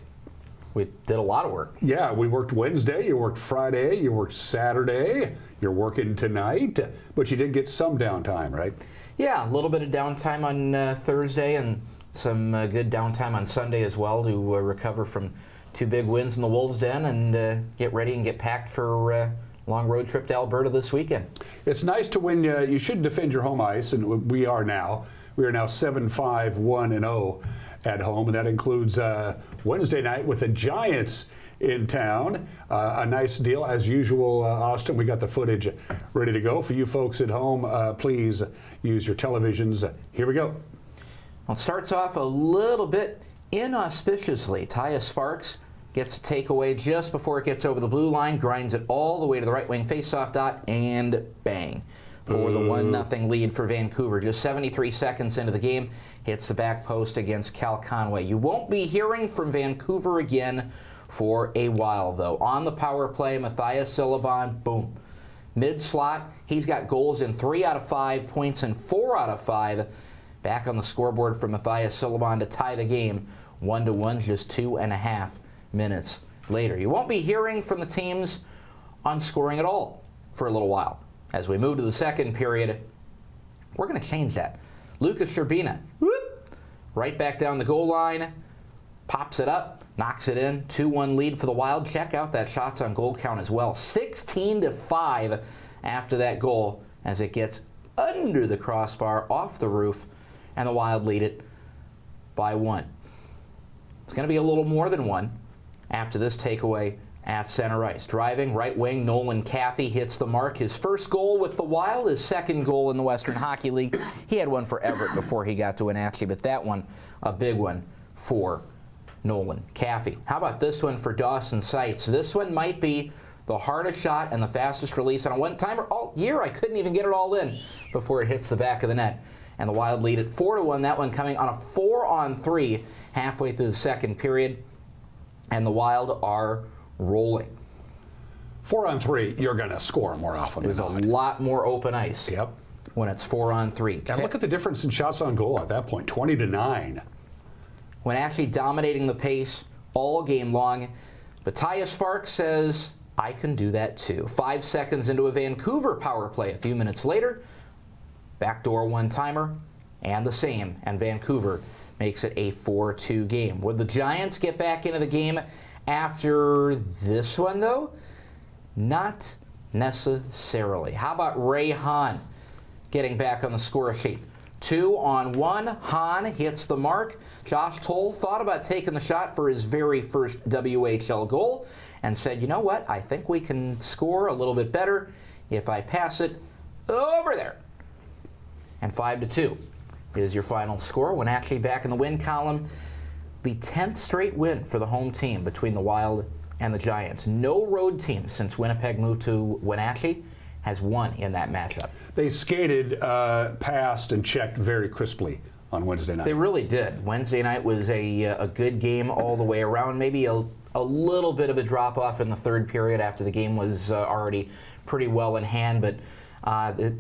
We did a lot of work. Yeah, we worked Wednesday, you worked Friday, you worked Saturday, you're working tonight, but you did get some downtime, right? Yeah, a little bit of downtime on Thursday and some good downtime on Sunday as well to recover from 2 big wins in the Wolves' Den and get ready and get packed for a long road trip to Alberta this weekend. It's nice to win. You should defend your home ice, and we are now. We are now 7-5-1-0 at home, and that includes Wednesday night with the Giants in town. A nice deal as usual, Austin. We got the footage ready to go for you folks at home. Please use your televisions. Here we go. Well, it starts off a little bit inauspiciously. Tyus Sparks gets a takeaway just before it gets over the blue line, grinds it all the way to the right wing faceoff dot, and bang. For the 1-0 lead for Vancouver. Just 73 seconds into the game, hits the back post against Cal Conway. You won't be hearing from Vancouver again for a while, though. On the power play, Matthias Silliban, boom. Mid-slot, he's got goals in 3 out of 5, points in 4 out of 5. Back on the scoreboard for Matthias Silliban to tie the game 1-1 just 2.5 minutes later. You won't be hearing from the teams on scoring at all for a little while. As we move to the second period, we're going to change that. Lucas Sherbina, right back down the goal line, pops it up, knocks it in. 2-1 lead for the Wild. Check out that shots on goal count as well. 16-5 after that goal as it gets under the crossbar, off the roof, and the Wild lead it by 1. It's going to be a little more than 1 after this takeaway at center ice. Driving right wing, Nolan Caffey hits the mark. His first goal with the Wild, his second goal in the Western Hockey League. He had one for Everett before he got to Wenatchee, but that one, a big one for Nolan Caffey. How about this one for Dawson Seitz? This one might be the hardest shot and the fastest release on a one-timer all year. I couldn't even get it all in before it hits the back of the net. And the Wild lead it 4-1. That one coming on a 4-on-3 halfway through the second period. And the Wild are rolling. 4-on-3, you're going to score more often. There's a lot more open ice. Yep. When it's 4-on-3. And look at the difference in shots on goal at that point, 20-9. When actually dominating the pace all game long. But Tyus Sparks says, I can do that too. 5 seconds into a Vancouver power play. A few minutes later, backdoor one-timer, and the same. And Vancouver makes it a 4-2 game. Would the Giants get back into the game after this one, though? Not necessarily. How about Ray Hahn getting back on the score sheet? 2-on-1. Hahn hits the mark. Josh Toll thought about taking the shot for his very first WHL goal and said, you know what? I think we can score a little bit better if I pass it over there. And 5-2 is your final score. Wenatchee back in the win column. The 10th straight win for the home team between the Wild and the Giants. No road team since Winnipeg moved to Wenatchee has won in that matchup. They skated, passed, and checked very crisply on Wednesday night. They really did. Wednesday night was a good game all the way around. Maybe a little bit of a drop-off in the third period after the game was already pretty well in hand, but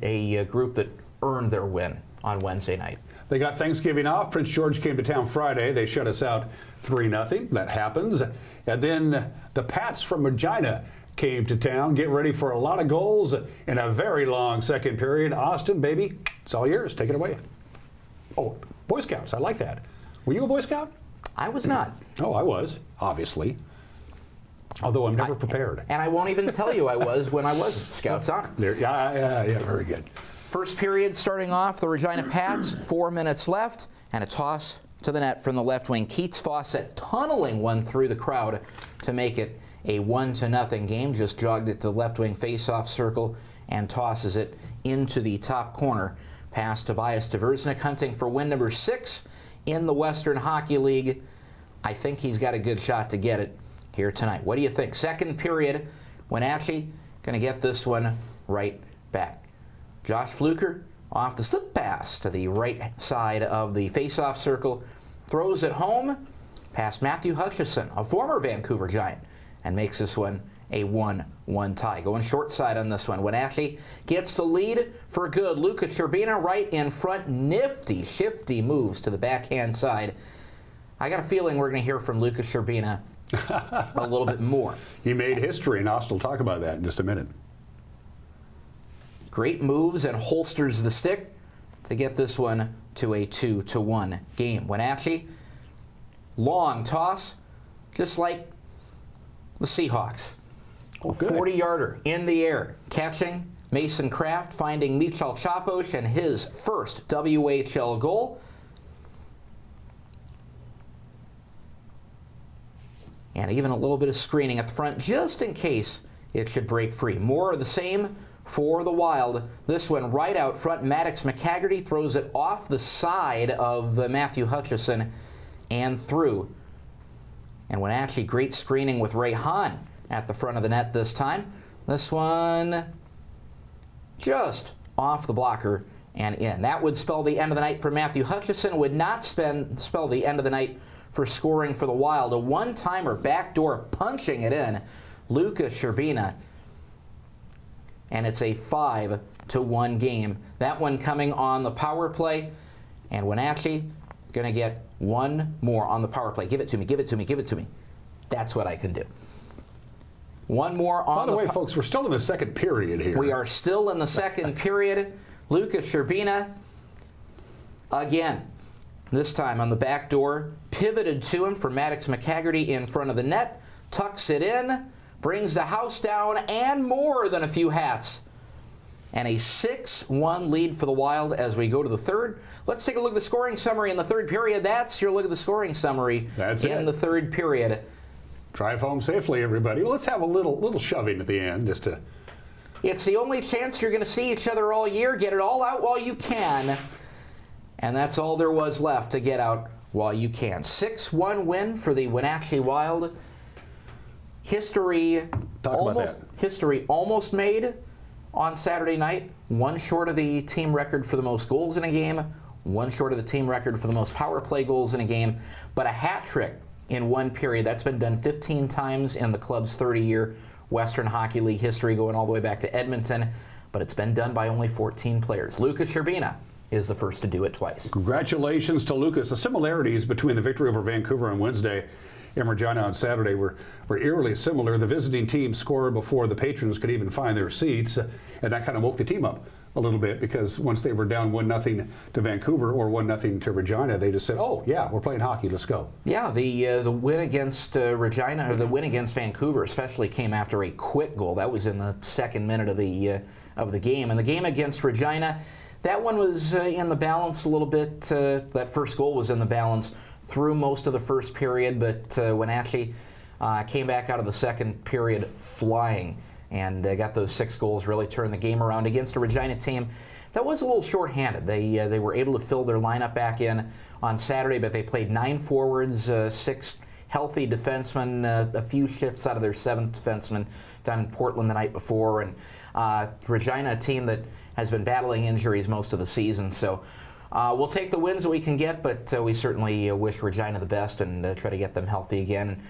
a group that earned their win on Wednesday night. They got Thanksgiving off. Prince George came to town Friday. They shut us out 3-0. That happens. And then the Pats from Regina came to town. Get ready for a lot of goals in a very long second period. Austin, baby, it's all yours. Take it away. Oh, Boy Scouts. I like that. Were you a Boy Scout? I was not. Oh, I was, obviously. Although I'm never prepared. And I won't even tell you I was when I wasn't. Scouts honor. Yeah, very good. First period starting off, the Regina Pats, 4 minutes left, and a toss to the net from the left wing. Keats Fawcett tunneling one through the crowd to make it a 1-0 game. Just jogged it to the left wing face-off circle and tosses it into the top corner. Pass Tobias Tversnick, hunting for win number 6 in the Western Hockey League. I think he's got a good shot to get it here tonight. What do you think? Second period, Wenatchee going to get this one right back. Josh Fluker off the slip pass to the right side of the face-off circle, throws it home past Matthew Hutchison, a former Vancouver Giant, and makes this one a 1-1 tie. Going short side on this one. Wenatchee gets the lead for good. Lucas Sherbina right in front. Nifty, shifty moves to the backhand side. I got a feeling we're going to hear from Lucas Sherbina a little bit more. He made history, and Austin will talk about that in just a minute. Great moves and holsters the stick to get this one to a 2-1 game. Wenatchee, long toss, just like the Seahawks. Oh, a 40-yarder in the air, catching Mason Kraft, finding Michal Chaposh and his first WHL goal. And even a little bit of screening at the front just in case it should break free. More of the same for the Wild. This one right out front. Maddox McCaggerty throws it off the side of Matthew Hutchison and through. And Wenatchee, great screening with Ray Hahn at the front of the net this time. This one just off the blocker and in. That would spell the end of the night for Matthew Hutchison. Would not spell the end of the night for scoring for the Wild. A one-timer backdoor punching it in. Lucas Sherbina. And it's a 5-1 game. That one coming on the power play. And Wenatchee going to get one more on the power play. Give it to me, give it to me, give it to me. That's what I can do. One more on By the way, folks, we're still in the second period here. We are still in the second period. Lucas Sherbina, again, this time on the back door, pivoted to him for Maddox McCaggerty in front of the net, tucks it in, brings the house down, and more than a few hats. And a 6-1 lead for the Wild as we go to the third. Let's take a look at the scoring summary in the third period. That's your look at the scoring summary in the third period. Drive home safely, everybody. Well, let's have a little shoving at the end just to... It's the only chance you're going to see each other all year. Get it all out while you can. And that's all there was left to get out while you can. 6-1 win for the Wenatchee Wild. History almost made on Saturday night. One short of the team record for the most goals in a game. One short of the team record for the most power play goals in a game. But a hat trick in one period. That's been done 15 times in the club's 30-year Western Hockey League history, going all the way back to Edmonton. But it's been done by only 14 players. Lucas Sherbina is the first to do it twice. Congratulations to Lucas. The similarities between the victory over Vancouver on Wednesday and Regina on Saturday were eerily similar. The visiting team scored before the patrons could even find their seats, and that kind of woke the team up a little bit, because once they were down 1-0 to Vancouver or 1-0 to Regina, they just said, "Oh yeah, we're playing hockey. Let's go." Yeah, the win against Regina, or the win against Vancouver, especially came after a quick goal. That was in the second minute of the game, and the game against Regina, that one was in the balance a little bit. That first goal was in the balance through most of the first period, but Wenatchee came back out of the second period flying and got those 6 goals, really turned the game around against a Regina team that was a little shorthanded. They were able to fill their lineup back in on Saturday, but they played 9 forwards, 6 healthy defensemen, a few shifts out of their 7th defenseman down in Portland the night before, and Regina, a team that has been battling injuries most of the season. So we'll take the wins that we can get, but we certainly wish Regina the best and try to get them healthy again.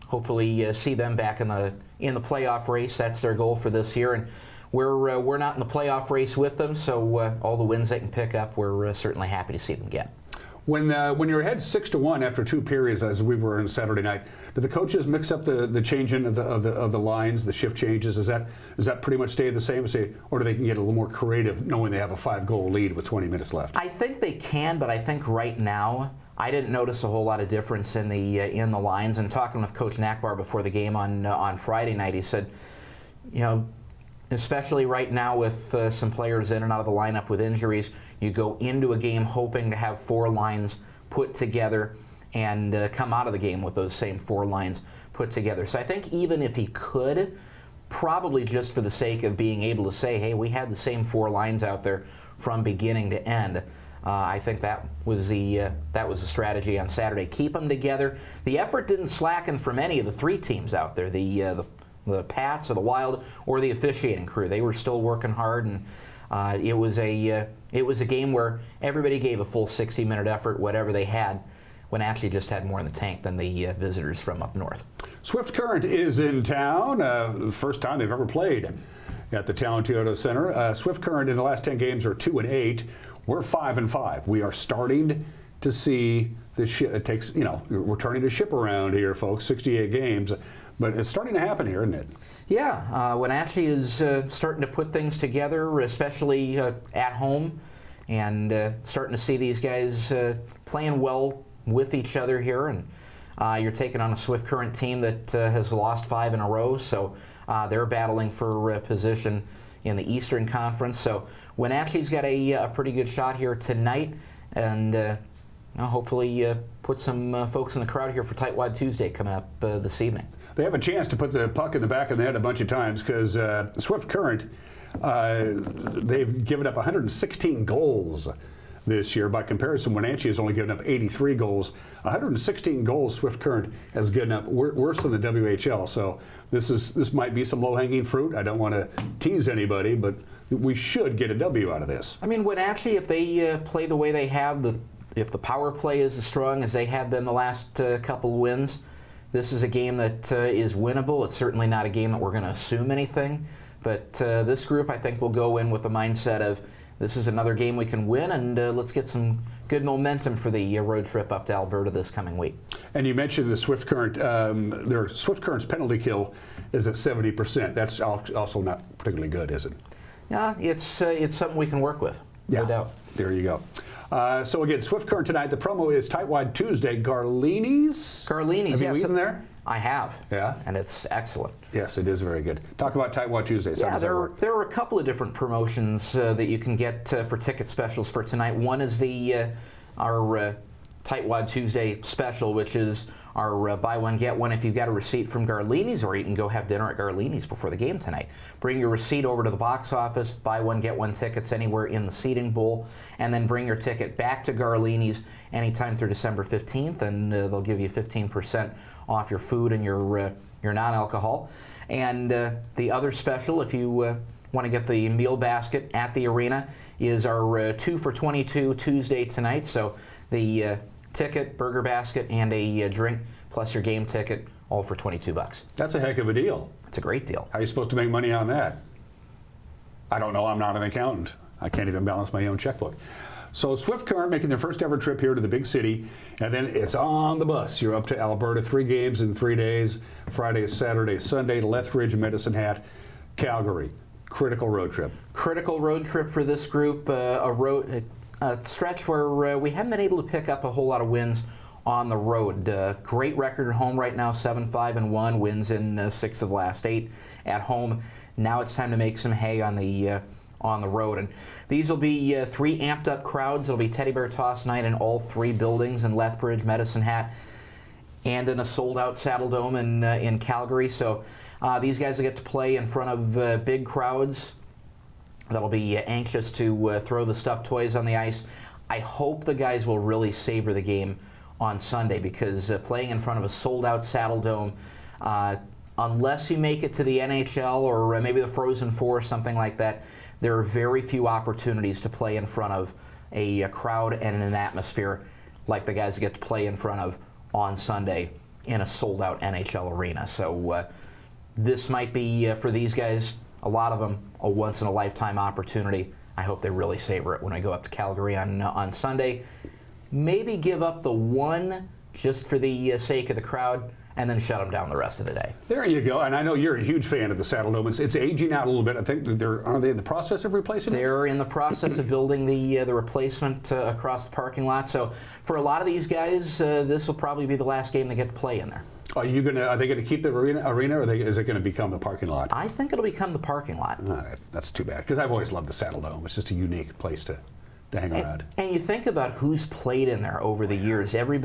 Hopefully see them back in the playoff race. That's their goal for this year, and we're not in the playoff race with them, so all the wins they can pick up, we're certainly happy to see them get. When you're ahead 6-1 after 2 periods, as we were on Saturday night, do the coaches mix up the changing of the lines, the shift changes? Does that pretty much stay the same, or do they get a little more creative, knowing they have a 5-goal lead with 20 minutes left? I think they can, but I think right now I didn't notice a whole lot of difference in the lines. And talking with Coach Nakbar before the game on Friday night, he said, especially right now with some players in and out of the lineup with injuries, you go into a game hoping to have 4 lines put together and come out of the game with those same 4 lines put together. So I think even if he could, probably just for the sake of being able to say, hey, we had the same 4 lines out there from beginning to end, I think that was the strategy on Saturday. Keep them together. The effort didn't slacken from any of the 3 teams out there, the Pats or the Wild or the officiating crew. They were still working hard, and it was a game where everybody gave a full 60-minute effort, whatever they had. Wenatchee just had more in the tank than the visitors from up north. Swift Current is in town. First time they've ever played at the Town Toyota Center. Swift Current in the last 10 games are 2-8. We're 5-5. We are starting to see the ship. It takes, we're turning the ship around here, folks. 68 games, but it's starting to happen here, isn't it? Yeah, Wenatchee is starting to put things together, especially at home, and starting to see these guys playing well with each other here. And you're taking on a Swift Current team that has lost 5 in a row, so they're battling for position in the Eastern Conference. So Wenatchee's got a pretty good shot here tonight, and hopefully put some folks in the crowd here for Tightwad Tuesday coming up this evening. They have a chance to put the puck in the back of the net a bunch of times because Swift Current, they've given up 116 goals this year. By comparison, Wenatchee has only given up 83 goals. 116 goals Swift Current has given up, worse than the WHL. So this might be some low-hanging fruit. I don't want to tease anybody, but we should get a W out of this. I mean, Wenatchee, if they play the way they have, if the power play is as strong as they have been the last couple wins, this is a game that is winnable. It's certainly not a game that we're going to assume anything. But this group, I think, will go in with the mindset of, this is another game we can win, and let's get some good momentum for the road trip up to Alberta this coming week. And you mentioned the Swift Current. Their Swift Current's penalty kill is at 70%. That's also not particularly good, is it? Yeah, it's something we can work with, no doubt. There you go. So again, Swift Current tonight. The promo is Tightwad Tuesday. Garlini's. Garlini's, Have you eaten there? I have. Yeah. And it's excellent. Yes, it is very good. Talk about Tightwad Tuesdays. Yeah, there are a couple of different promotions that you can get for ticket specials for tonight. One is our Tightwad Tuesday special, which is our buy one, get one if you've got a receipt from Garlini's, or you can go have dinner at Garlini's before the game tonight. Bring your receipt over to the box office, buy one, get one tickets anywhere in the seating bowl, and then bring your ticket back to Garlini's anytime through December 15th, and they'll give you 15% off your food and your non-alcohol. And the other special, if you want to get the meal basket at the arena, is our 2 for $22 Tuesday tonight. So the ticket, burger basket, and a drink, plus your game ticket, all for $22. That's a heck of a deal. It's a great deal. How are you supposed to make money on that? I don't know. I'm not an accountant. I can't even balance my own checkbook. So Swift Current making their first ever trip here to the big city, and then it's on the bus. You're up to Alberta, 3 games in 3 days, Friday, Saturday, Sunday, Lethbridge, Medicine Hat, Calgary. Critical road trip. Critical road trip for this group, a stretch where we haven't been able to pick up a whole lot of wins on the road. Great record at home right now, 7-5-1, wins in 6 of the last 8 at home. Now it's time to make some hay on the road. And these will be 3 amped up crowds. It'll be teddy bear toss night in all 3 buildings in Lethbridge, Medicine Hat, and in a sold out Saddle Dome in Calgary. So these guys will get to play in front of big crowds that'll be anxious to throw the stuffed toys on the ice. I hope the guys will really savor the game on Sunday, because playing in front of a sold out Saddle Dome, unless you make it to the NHL or maybe the Frozen Four or something like that, there are very few opportunities to play in front of a crowd and an atmosphere like the guys get to play in front of on Sunday in a sold-out NHL arena. So this might be, for these guys, a lot of them, a once-in-a-lifetime opportunity. I hope they really savor it when I go up to Calgary on Sunday. Maybe give up the one just for the sake of the crowd, and then shut them down the rest of the day. There you go. And I know you're a huge fan of the Saddle Dome. It's aging out a little bit. I think are they in the process of replacing it? They're in the process of building the replacement across the parking lot. So for a lot of these guys, this will probably be the last game they get to play in there. Are they gonna keep the arena, or is it gonna become the parking lot? I think it'll become the parking lot. That's too bad, because I've always loved the Saddle Dome. It's just a unique place to hang around. And you think about who's played in there over the years. Every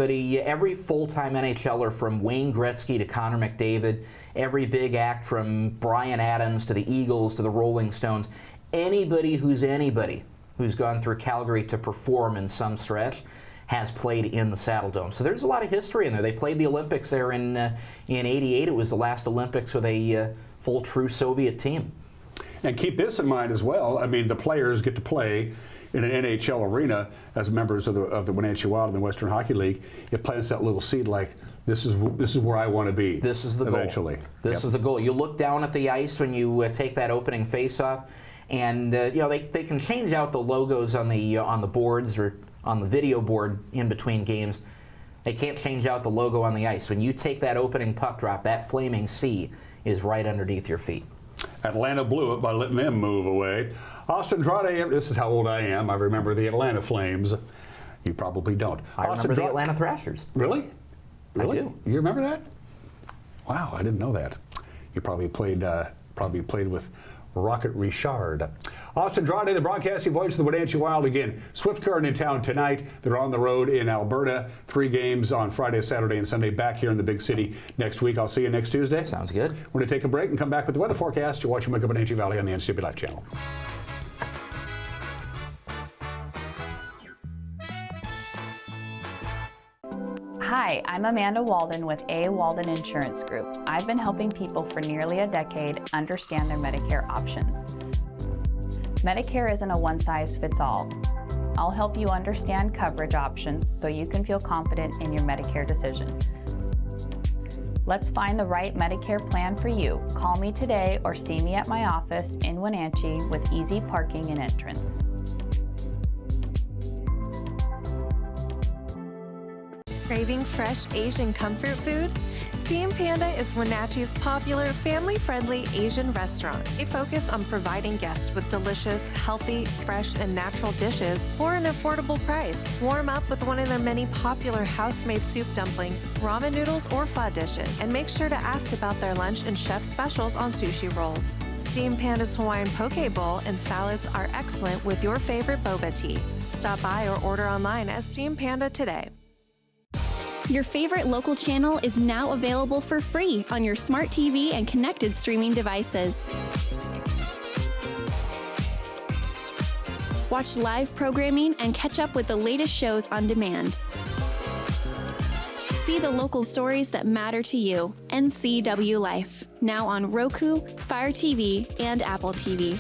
full-time NHLer from Wayne Gretzky to Connor McDavid, every big act from Bryan Adams to the Eagles to the Rolling Stones, anybody who's gone through Calgary to perform in some stretch has played in the Saddle Dome. So there's a lot of history in there. They played the Olympics there in '88. It was the last Olympics with a full, true Soviet team. And keep this in mind as well. I mean, the players get to play in an NHL arena as members of the Wenatchee Wild in the Western Hockey League. It plants that little seed like, this is where I want to be. This is the eventually. Goal. This is the goal. You look down at the ice when you take that opening face-off, and they can change out the logos on the boards or on the video board in between games. They can't change out the logo on the ice. When you take that opening puck drop, that flaming C is right underneath your feet. Atlanta blew it by letting them move away. Austin Draude, this is how old I am. I remember the Atlanta Flames. You probably don't. I remember the Atlanta Thrashers. Really? I do. You remember that? Wow, I didn't know that. You probably played with Rocket Richard. Austin Draude, the broadcasting voice of the Wenatchee Wild. Again, Swift Current in town tonight. They're on the road in Alberta. 3 games on Friday, Saturday, and Sunday. Back here in the big city next week. I'll see you next Tuesday. Sounds good. We're going to take a break and come back with the weather forecast. You're watching Wake Up Wenatchee Valley on the NCW Life channel. Hi, I'm Amanda Walden with A. Walden Insurance Group. I've been helping people for nearly a decade understand their Medicare options. Medicare isn't a one-size-fits-all. I'll help you understand coverage options so you can feel confident in your Medicare decision. Let's find the right Medicare plan for you. Call me today or see me at my office in Wenatchee with easy parking and entrance. Craving fresh Asian comfort food? Steam Panda is Wenatchee's popular, family-friendly Asian restaurant. They focus on providing guests with delicious, healthy, fresh, and natural dishes for an affordable price. Warm up with one of their many popular house-made soup dumplings, ramen noodles, or pho dishes. And make sure to ask about their lunch and chef specials on sushi rolls. Steam Panda's Hawaiian poke bowl and salads are excellent with your favorite boba tea. Stop by or order online at Steam Panda today. Your favorite local channel is now available for free on your smart TV and connected streaming devices. Watch live programming and catch up with the latest shows on demand. See the local stories that matter to you. NCW Life, now on Roku, Fire TV, and Apple TV.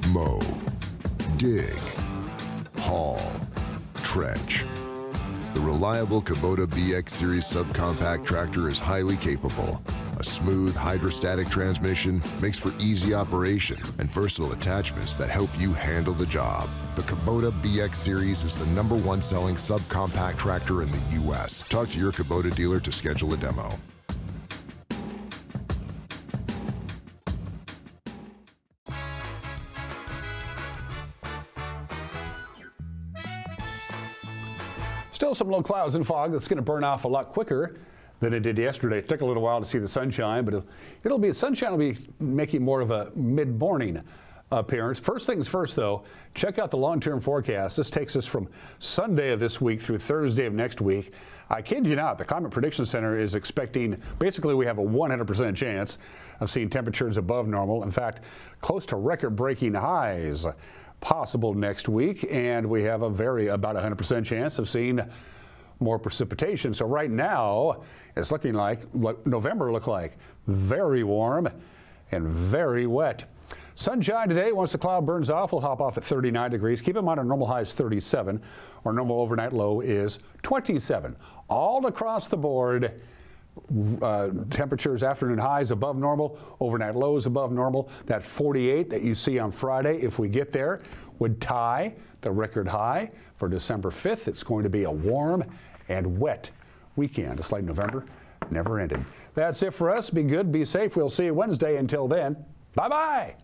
Mow, dig, haul, trench. The reliable Kubota BX Series subcompact tractor is highly capable. A smooth hydrostatic transmission makes for easy operation and versatile attachments that help you handle the job. The Kubota BX Series is the #1 selling subcompact tractor in the U.S. Talk to your Kubota dealer to schedule a demo. Still some low clouds and fog that's going to burn off a lot quicker than it did yesterday. It took a little while to see the sunshine, but sunshine will be making more of a mid-morning appearance. First things first, though, check out the long-term forecast. This takes us from Sunday of this week through Thursday of next week. I kid you not, the Climate Prediction Center is expecting, basically we have a 100% chance of seeing temperatures above normal. In fact, close to record-breaking highs possible next week, and we have about 100% chance of seeing more precipitation. So right now, it's looking like what November looked like. Very warm and very wet. Sunshine today. Once the cloud burns off, we'll hop off at 39 degrees. Keep in mind our normal high is 37. Our normal overnight low is 27. All across the board, temperatures, afternoon highs above normal, overnight lows above normal. That 48 that you see on Friday, if we get there, would tie the record high for December 5th. It's going to be a warm and wet weekend. It's like November never ended. That's it for us. Be good, be safe. We'll see you Wednesday. Until then, bye-bye.